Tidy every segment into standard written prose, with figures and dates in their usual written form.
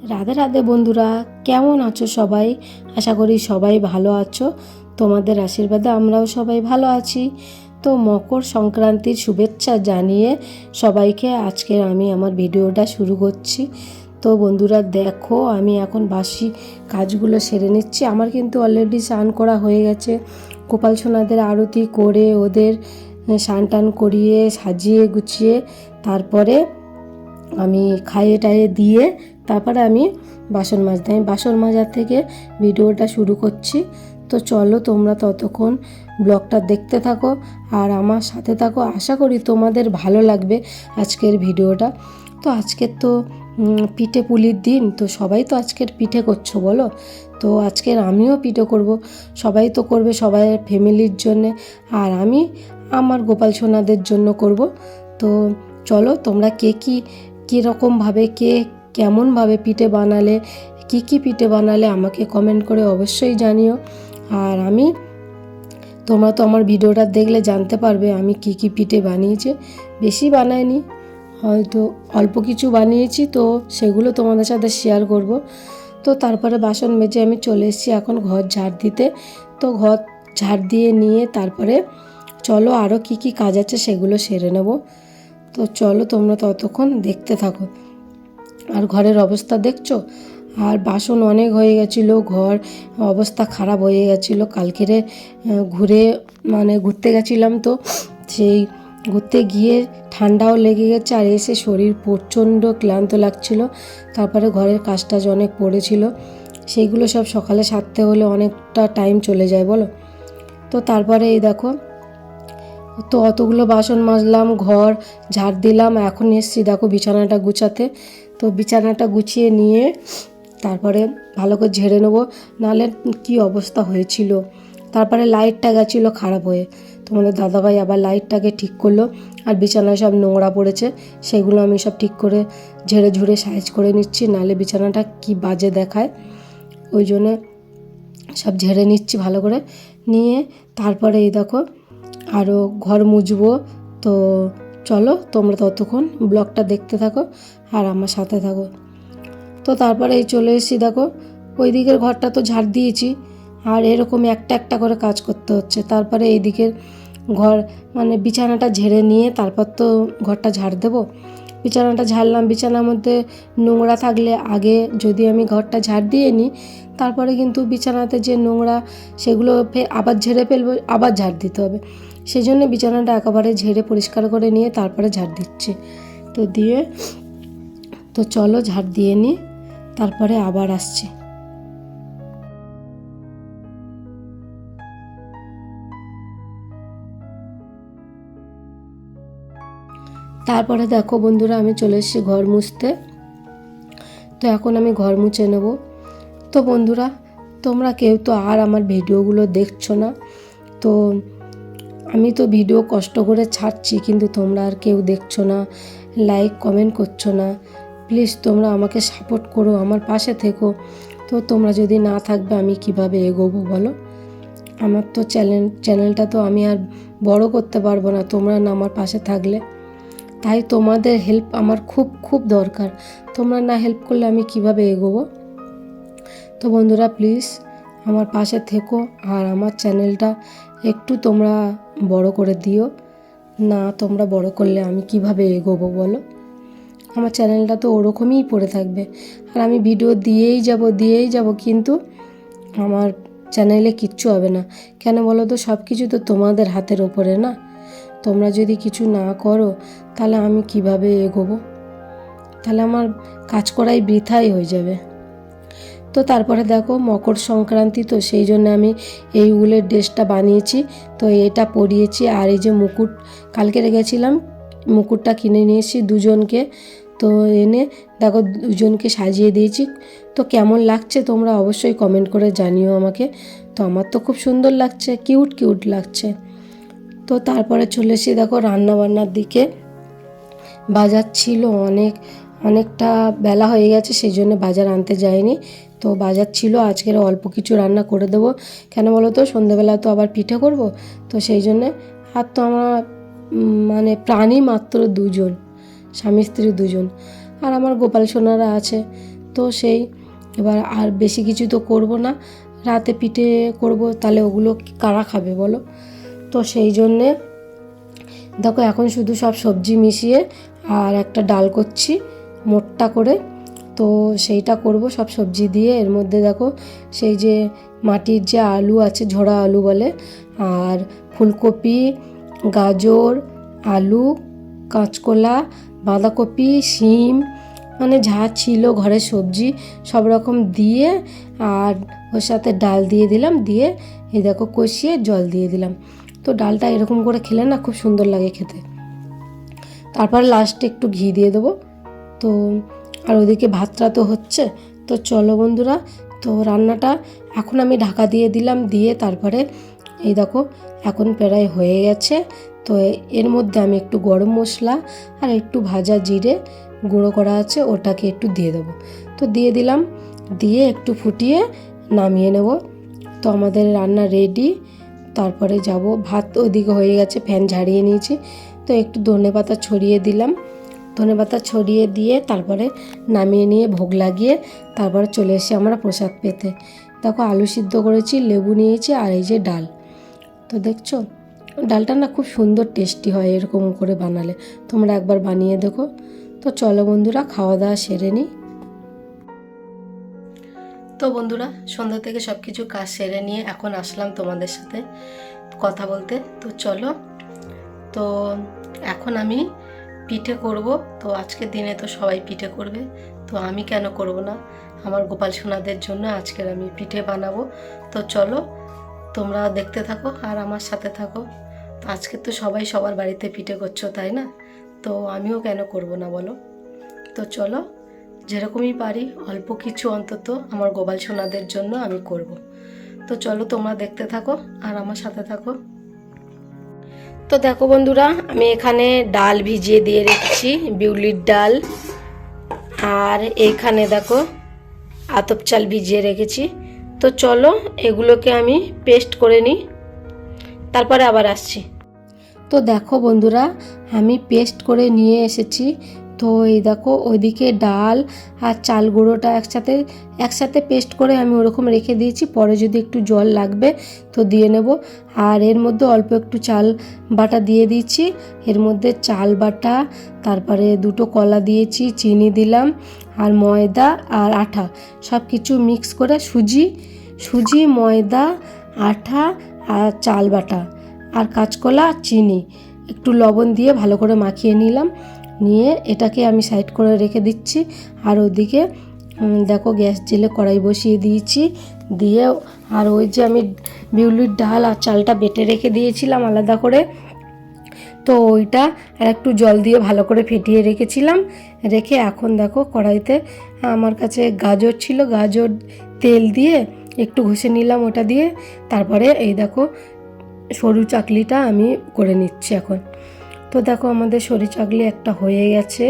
রাধে রাধে বন্ধুরা, কেমন আছো সবাই? আশা করি সবাই ভালো আছো। তোমাদের আশীর্বাদে আমরাও সবাই ভালো আছি। তো মকর সংক্রান্তির শুভেচ্ছা জানিয়ে সবাইকে আজকে আমি আমার ভিডিওটা শুরু করছি। তো বন্ধুরা দেখো, আমি এখন বাসি কাজগুলো সেরে নিচ্ছি। আমার কিন্তু অলরেডি স্নান করা হয়ে গেছে। গোপাল সোনাদের আরতি করে ওদের স্নান টান করিয়ে সাজিয়ে গুছিয়ে তারপরে আমি খাইয়ে টাইয়ে দিয়ে তারপরে আমি বাসন মাজতে আমি বাসন মাজার থেকে ভিডিওটা শুরু করছি। তো চলো তোমরা ততক্ষণ ব্লগটা দেখতে থাকো আর আমার সাথে থাকো। আশা করি তোমাদের ভালো লাগবে আজকের ভিডিওটা। তো আজকের তো পিঠে পুলির দিন, তো সবাই তো আজকের পিঠে করছো বলো। তো আজকের আমিও পিঠে করব, সবাই তো করবে সবাই ফ্যামিলির জন্যে, আর আমি আমার গোপাল সোনাদের জন্য করব। তো চলো তোমরা কে কীরকমভাবে কেমনভাবে পিঠে বানালে, কি পিঠে বানালে আমাকে কমেন্ট করে অবশ্যই জানিও। আর তোমরা তো আমার ভিডিওটা দেখলে জানতে পারবে আমি কি পিঠে বানিয়েছি। বেশি বানাইনি, হয়তো অল্প কিছু বানিয়েছি, তো সেগুলো তোমাদের সাথে শেয়ার করব। তো তারপরে বাসন মেজে আমি চলে এসেছি এখন ঘর ঝাড় দিতে। তো ঘর ঝাড় দিয়ে নিয়ে তারপরে চলো আরও কি কাজ আছে সেগুলো সেরে নেব। তো চলো তোমরা ততক্ষণ দেখতে থাকো। আর ঘরের অবস্থা দেখছো, আর বাসন অনেক হয়ে গেছিলো, ঘর অবস্থা খারাপ হয়ে গেছিলো। কালকেরে ঘুরতে গেছিলাম, তো সেই ঘুরতে গিয়ে ঠান্ডাও লেগে গেছে আর এসে শরীর প্রচণ্ড ক্লান্ত লাগছিল। তারপরে ঘরের কাজ টাজ অনেক পড়েছিল, সেইগুলো সব সকালে সারতে হলে অনেকটা টাইম চলে যায় বলো। তো তারপরে এই দেখো, তো অতগুলো বাসন মাজলাম, ঘর ঝাড় দিলাম, এখন এসছি দেখো বিছানাটা গুছাতে। তো বিছানাটা গুছিয়ে নিয়ে তারপরে ভালো করে ঝেড়ে নেবো, নাহলে কি অবস্থা হয়েছিল। তারপরে লাইটটা গেছিলো খারাপ হয়ে, তোমাদের দাদাভাই আবার লাইটটাকে ঠিক করলো। আর বিছানায় সব নোংরা পড়েছে, সেগুলো আমি সব ঠিক করে ঝেড়ে ঝুড়ে সাইজ করে নিচ্ছি, নাহলে বিছানাটা কি বাজে দেখায়। ওই জন্যে সব ঝেড়ে নিচ্ছি ভালো করে নিয়ে। তারপরে এই দেখো আরও ঘর মুছবো। তো চলো তোমরা ততক্ষণ ব্লগটা দেখতে থাকো আর আমার সাথে থাকো। তো তারপরে এই চলে এসেছি দেখো, ওই দিকের ঘরটা তো ঝাড় দিয়েছি, আর এরকম একটা একটা করে কাজ করতে হচ্ছে। তারপরে এই দিকের ঘর বিছানাটা ঝেড়ে নিয়ে তারপর তো ঘরটা ঝাড় দেবো। বিছানাটা ঝাড়লাম, বিছানার মধ্যে নোংরা থাকলে আগে যদি আমি ঘরটা ঝাড় দিয়ে নিই, তারপরে কিন্তু বিছানাতে যে নোংরা সেগুলো আবার ঝেড়ে ফেলবো, আবার ঝাড় দিতে হবে। সেই জন্য বিছানাটা একেবারে ঝেড়ে পরিষ্কার করে নিয়ে তারপরে ঝাড় দিচ্ছি। তো চলো ঝাড় দিয়ে নিই, তারপরে আবার আসছি। তারপরে দেখো বন্ধুরা, আমি চলে এসেছি ঘর মুছতে। তো এখন আমি ঘর মুছে নেব। তো বন্ধুরা, তোমরা কেউ তো আর আমার ভিডিওগুলো দেখছো না। তো আমি তো ভিডিও কষ্ট করে ছাড়ছি, কিন্তু তোমরা আর কেউ দেখছো না, লাইক কমেন্ট করছো না। প্লিজ তোমরা আমাকে সাপোর্ট করো, আমার পাশে থেকো। তো তোমরা যদি না থাকবে আমি কিভাবে এগোবো বলো। আমার তো চ্যানেলটা তো আমি আর বড় করতে পারবো না তোমরা না আমার পাশে থাকলে। তাই তোমাদের হেল্প আমার খুব খুব দরকার। তোমরা না হেল্প করলে আমি কিভাবে এগোবো। তো বন্ধুরা প্লিজ আমার পাশে থেকো, আর আমার চ্যানেলটা একটু তোমরা বড় করে দিও। না তোমরা বড় করলে আমি কিভাবে এগোবো বলো। আমার চ্যানেলটা তো ওরকমই পড়ে থাকবে, আর আমি ভিডিও দিয়েই যাব, কিন্তু আমার চ্যানেলে কিচ্ছু হবে না। কেন বলো তো, সব কিছু তো তোমাদের হাতের ওপরে না। তোমরা যদি কিছু না করো তাহলে আমি কিভাবে এগোবো, তাহলে আমার কাজ করাই বৃথাই হয়ে যাবে। তো তারপরে দেখো মকর সংক্রান্তি, তো সেই জন্য আমি এই উলের ড্রেসটা বানিয়েছি। তো এটা পরিয়েছি, আর এই যে মুকুট কালকে রেখেছিলাম, মুকুটটা কিনে নিয়েছি দুজনকে। তো এনে দেখো দুজনকে সাজিয়ে দিয়েছি। তো কেমন লাগছে তোমরা অবশ্যই কমেন্ট করে জানিও আমাকে। তো আমার তো খুব সুন্দর লাগছে, কিউট লাগছে। তো তারপরে চলে এসে দেখো রান্নাবান্নার দিকে। বাজার ছিল অনেকটা বেলা হয়ে গেছে, সেই জন্য বাজার আনতে যাইনি। তো বাজার ছিল, আজকের অল্প কিছু রান্না করে দেবো। কেন বলো তো, সন্ধ্যেবেলা তো আবার পিঠে করব। তো সেই জন্যে আর তো আমার প্রাণী মাত্র দুজন, স্বামী স্ত্রী দুজন, আর আমার গোপাল সোনারা আছে। তো সেই এবার আর বেশি কিছু তো করব না, রাতে পিঠে করব, তাহলে ওগুলো কারা খাবে বলো। তো সেই জন্যে দেখো এখন শুধু সব সবজি মিশিয়ে আর একটা ডাল করছি মোটটা করে। তো সেইটা করব সব সবজি দিয়ে। এর মধ্যে দেখো সেই যে মাটির যে আলু আছে, ঝোড়া আলু বলে, আর ফুলকপি, গাজর, আলু, কাঁচকলা, বাঁধাকপি, শিম, মানে যা ছিল ঘরের সবজি সব রকম দিয়ে, আর ওর সাথে ডাল দিয়ে দিলাম, দিয়ে এই দেখো কষিয়ে জল দিয়ে দিলাম। তো ডালটা এরকম করে খেলে না খুব সুন্দর লাগে খেতে। তারপর লাস্টে একটু ঘি দিয়ে দেবো। তো আর ওদিকে ভাতটা তো হচ্ছে। তো চলো বন্ধুরা, তো রান্নাটা এখন আমি ঢাকা দিয়ে দিলাম, দিয়ে তারপরে এই দেখো এখন প্রায় হয়ে গেছে। তো এর মধ্যে আমি একটু গরম মশলা আর একটু ভাজা জিরে গুঁড়ো করা আছে ওটাকে একটু দিয়ে দেবো। তো দিয়ে দিলাম, দিয়ে একটু ফুটিয়ে নামিয়ে নেব। তো আমাদের রান্না রেডি। তারপরে যাব, ভাত ওইদিকে হয়ে গেছে, ফ্যান ঝাড়িয়ে নিয়েছি। তো একটু ধনেপাতা ছড়িয়ে দিলাম, ধনেপাতা ছড়িয়ে দিয়ে তারপরে নামিয়ে নিয়ে ভোগ লাগিয়ে তারপরে চলে এসে আমরা প্রসাদ পেতে। দেখো আলু সিদ্ধ করেছি, লেবু নিয়েছি, আর এই যে ডাল। তো দেখছো ডালটা না খুব সুন্দর টেস্টি হয় এরকম করে বানালে, তোমরা একবার বানিয়ে দেখো। তো চলো বন্ধুরা, খাওয়া দাওয়া সেরে নিই। তো বন্ধুরা, সন্ধ্যা থেকে সব কিছু কাজ সেরে নিয়ে এখন আসলাম তোমাদের সাথে কথা বলতে। তো চলো, তো এখন আমি পিঠে করব। তো আজকের দিনে তো সবাই পিঠে করবে, তো আমি কেন করব না? আমার গোপাল সোনাদের জন্য আজকের আমি পিঠে বানাবো। তো চলো তোমরা দেখতে থাকো আর আমার সাথে থাকো। তো আজকে তো সবাই সবার বাড়িতে পিঠে করছো, তাই না? তো আমিও কেন করব না বলো। তো চলো, যেরকমই পারি অল্প কিছু অন্তত আমার গোপাল সোনাদের জন্য আমি করব। তো চলো তোমরা দেখতে থাকো আর আমার সাথে থাকো। তো দেখো বন্ধুরা, আমি এখানে ডাল ভিজিয়ে দিয়ে রেখেছি, বিউলির ডাল, আর এইখানে দেখো আতপ চাল ভিজিয়ে রেখেছি। তো চলো এগুলোকে আমি পেস্ট করে নিই, তারপরে আবার আসছি। তো দেখো বন্ধুরা, আমি পেস্ট করে নিয়ে এসেছি। তো এই দেখো ওইদিকে ডাল আর চাল গুঁড়োটা একসাথে পেস্ট করে আমি ওরকম রেখে দিয়েছি, পরে যদি একটু জল লাগবে তো দিয়ে নেব। আর এর মধ্যে অল্প একটু চাল বাটা দিয়ে দিয়েছি, এর মধ্যে চাল বাটা, তারপরে দুটো কলা দিয়েছি, চিনি দিলাম, আর ময়দা আর আটা সব কিছু মিক্স করে সুজি, ময়দা, আটা আর চাল বাটা আর কাঁচকলা, চিনি, একটু লবণ দিয়ে ভালো করে মাখিয়ে নিলাম। নিয়ে এটাকে আমি সাইড করে রেখে দিচ্ছি। আর ওদিকে দেখো গ্যাস জেলে কড়াই বসিয়ে দিয়েছি, দিয়ে আর ওই যে আমি বিউলির ডাল আর চালটা বেটে রেখে দিয়েছিলাম আলাদা করে, তো ওইটা আর একটু জল দিয়ে ভালো করে ফেটিয়ে রেখেছিলাম। রেখে এখন দেখো কড়াইতে আমার কাছে গাজর ছিল, গাজর তেল দিয়ে একটু ঘষে নিলাম ওটা দিয়ে। তারপরে এই দেখো সরু চাকলিটা আমি করে নিচ্ছি এখন। তো দেখো আমাদের সরু চাকলি একটা হয়ে গেছে,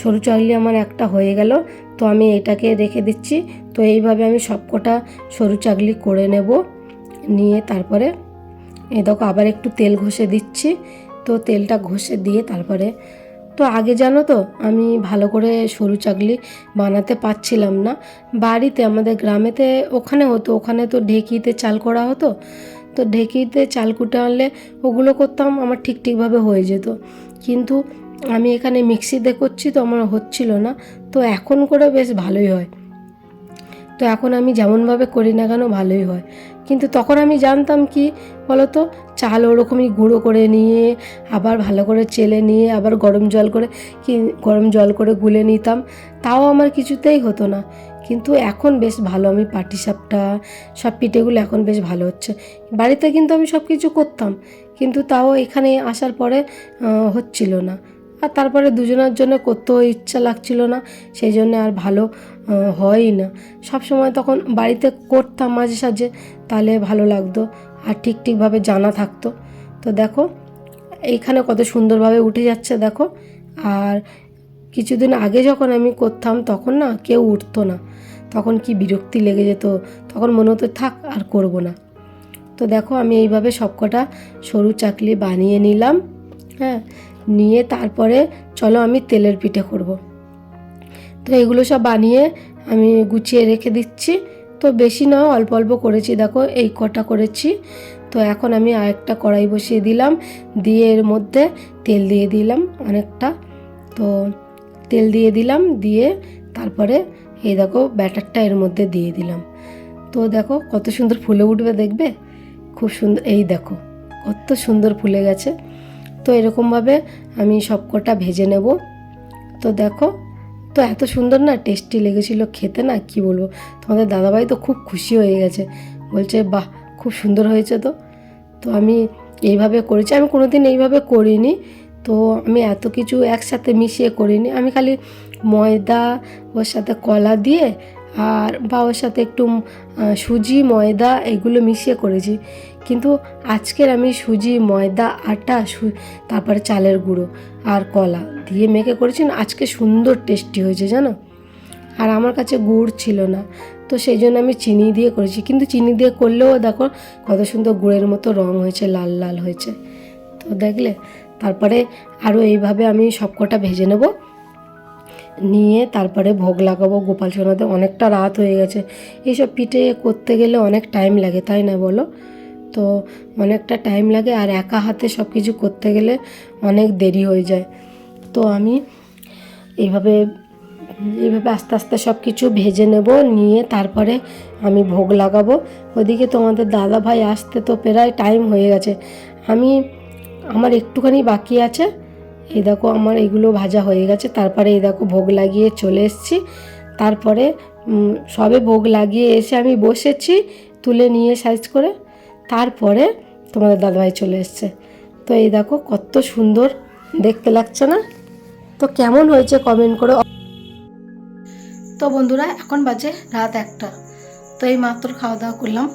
সরু চাকলি আমার একটা হয়ে গেল। তো আমি এটাকে রেখে দিচ্ছি। তো এইভাবে আমি সবকটা সরু চাকলি করে নেব। নিয়ে তারপরে এই দেখো আবার একটু তেল ঘষে দিচ্ছি। তো তেলটা ঘষে দিয়ে তারপরে, তো আগে জানো তো আমি ভালো করে সরু চাকলি বানাতে পারছিলাম না। বাড়িতে আমাদের গ্রামেতে ওখানে হতো, ওখানে তো ঢেকিতে চাল করা হতো। তো ঢেকিতে চাল কুটে আনলে ওগুলো করতাম, আমার ঠিকভাবে হয়ে যেত। কিন্তু আমি এখানে মিক্সিতে করছি তো আমার হচ্ছিল না। তো এখন করে বেশ ভালোই হয়। তো এখন আমি যেমনভাবে করি না কেন ভালোই হয়। কিন্তু তখন আমি জানতাম কি বলতো, চাল ওরকমই গুঁড়ো করে নিয়ে আবার ভালো করে চেলে নিয়ে আবার গরম জল করে গুলে নিতাম, তাও আমার কিছুতেই হতো না। কিন্তু এখন বেশ ভালো, আমি পাটিসাপটা সব পিঠেগুলো এখন বেশ ভালো হচ্ছে। বাড়িতে কিন্তু আমি সব কিছু করতাম, কিন্তু তাও এখানে আসার পরে হচ্ছিল না। আর তারপরে দুজনের জন্য করতেও ইচ্ছা লাগছিল না, সেই জন্য আর ভালো হয়ই না। সব সময় তখন বাড়িতে করতাম মাঝে সাঝে, তাহলে ভালো লাগতো আর ঠিকভাবে জানা থাকতো। তো দেখো এইখানে কত সুন্দরভাবে উঠে যাচ্ছে দেখো। আর কিছুদিন আগে যখন আমি করতাম তখন না কেউ উঠতো না, তখন কি বিরক্তি লেগে যেত, তখন মনে হতো থাক আর করব না। তো দেখো আমি এইভাবে সবকটা সরু চাকলি বানিয়ে নিলাম। হ্যাঁ, নিয়ে তারপরে চলো আমি তেলের পিঠে করব। তো এগুলো সব বানিয়ে আমি গুছিয়ে রেখে দিচ্ছি। তো বেশি নয়, অল্প অল্প করেছি, দেখো এই কটা করেছি। তো এখন আমি আরেকটা কড়াই বসিয়ে দিলাম, দিয়ে এর মধ্যে তেল দিয়ে দিলাম অনেকটা। তো তেল দিয়ে দিলাম, দিয়ে তারপরে এই দেখো ব্যাটারটা এর মধ্যে দিয়ে দিলাম। তো দেখো কত সুন্দর ফুলে উঠবে, দেখবে খুব সুন্দর, এই দেখো কত সুন্দর ফুলে গেছে। তো এরকমভাবে আমি সবকটা ভেজে নেব। তো দেখো, তো এত সুন্দর না টেস্টি লেগেছিলো খেতে, না কি বলবো। তোমাদের দাদাভাই তো খুব খুশি হয়ে গেছে, বলছে বাহ খুব সুন্দর হয়েছে। তো আমি এইভাবে করেছি, আমি কোনো দিন এইভাবে করিনি। তো আমি এত কিছু একসাথে মিশিয়ে করিনি, আমি খালি ময়দা, ওর সাথে কলা দিয়ে আর বা ওর সাথে একটু সুজি ময়দা এগুলো মিশিয়ে করেছি। কিন্তু আজকের আমি সুজি ময়দা আটা তারপরে চালের গুঁড়ো আর কলা দিয়ে মেখে করেছি না, আজকে সুন্দর টেস্টি হয়েছে জানো। আর আমার কাছে গুড় ছিল না, তো সেই জন্য আমি চিনি দিয়ে করেছি। কিন্তু চিনি দিয়ে করলেও দেখো কত সুন্দর গুড়ের মতো রং হয়েছে, লাল লাল হয়েছে। তো দেখলে, তারপরে আরও এইভাবে আমি সবকটা ভেজে নেব, নিয়ে তারপরে ভোগ লাগাবো গোপাল সোনাতে। অনেকটা রাত হয়ে গেছে, এইসব পিঠে করতে গেলে অনেক টাইম লাগে, তাই না বলো। তো অনেকটা টাইম লাগে, আর একা হাতে সব কিছু করতে গেলে অনেক দেরি হয়ে যায়। তো আমি এইভাবে আস্তে আস্তে সব কিছু ভেজে নেব, নিয়ে তারপরে আমি ভোগ লাগাবো। ওদিকে তোমাদের দাদা ভাই আসতে তো প্রায় টাইম হয়ে গেছে। আমার একটুখানি বাকি আছে। এই দেখো আমার এগুলো ভাজা হয়ে গেছে, তারপরে এই দেখো ভোগ লাগিয়ে চলে এসেছি। তারপরে সবে ভোগ লাগিয়ে এসে আমি বসেছি, তুলে নিয়ে সাইজ করে, তারপরে তোমাদের দাদাভাই চলে এসছে। তো এই দেখো কত সুন্দর দেখতে লাগছে না। তো কেমন হয়েছে কমেন্ট করে। তো বন্ধুরা এখন বাজে রাত 1টা। তো এই মাত্র খাওয়া দাওয়া করলাম।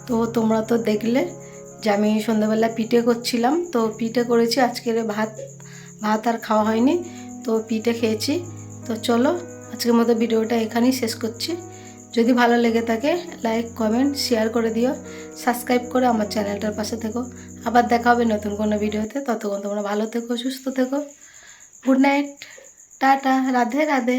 তো তোমরা তো দেখলে যে আমি সন্ধ্যাবেলা পিঠে করছিলাম। তো পিঠে করেছি, আজকের ভাত আর খাওয়া হয়নি, তো পিঠে খেয়েছি। তো চলো আজকের মতো ভিডিওটা এখানেই শেষ করছি। যদি ভালো লেগে থাকে লাইক কমেন্ট শেয়ার করে দিও, সাবস্ক্রাইব করে আমার চ্যানেলটার পাশে থেকো। আবার দেখা হবে নতুন কোনো ভিডিওতে। ততক্ষণ তোমরা ভালো থেকো, সুস্থ থেকো। Good night, tata, Radhe Radhe.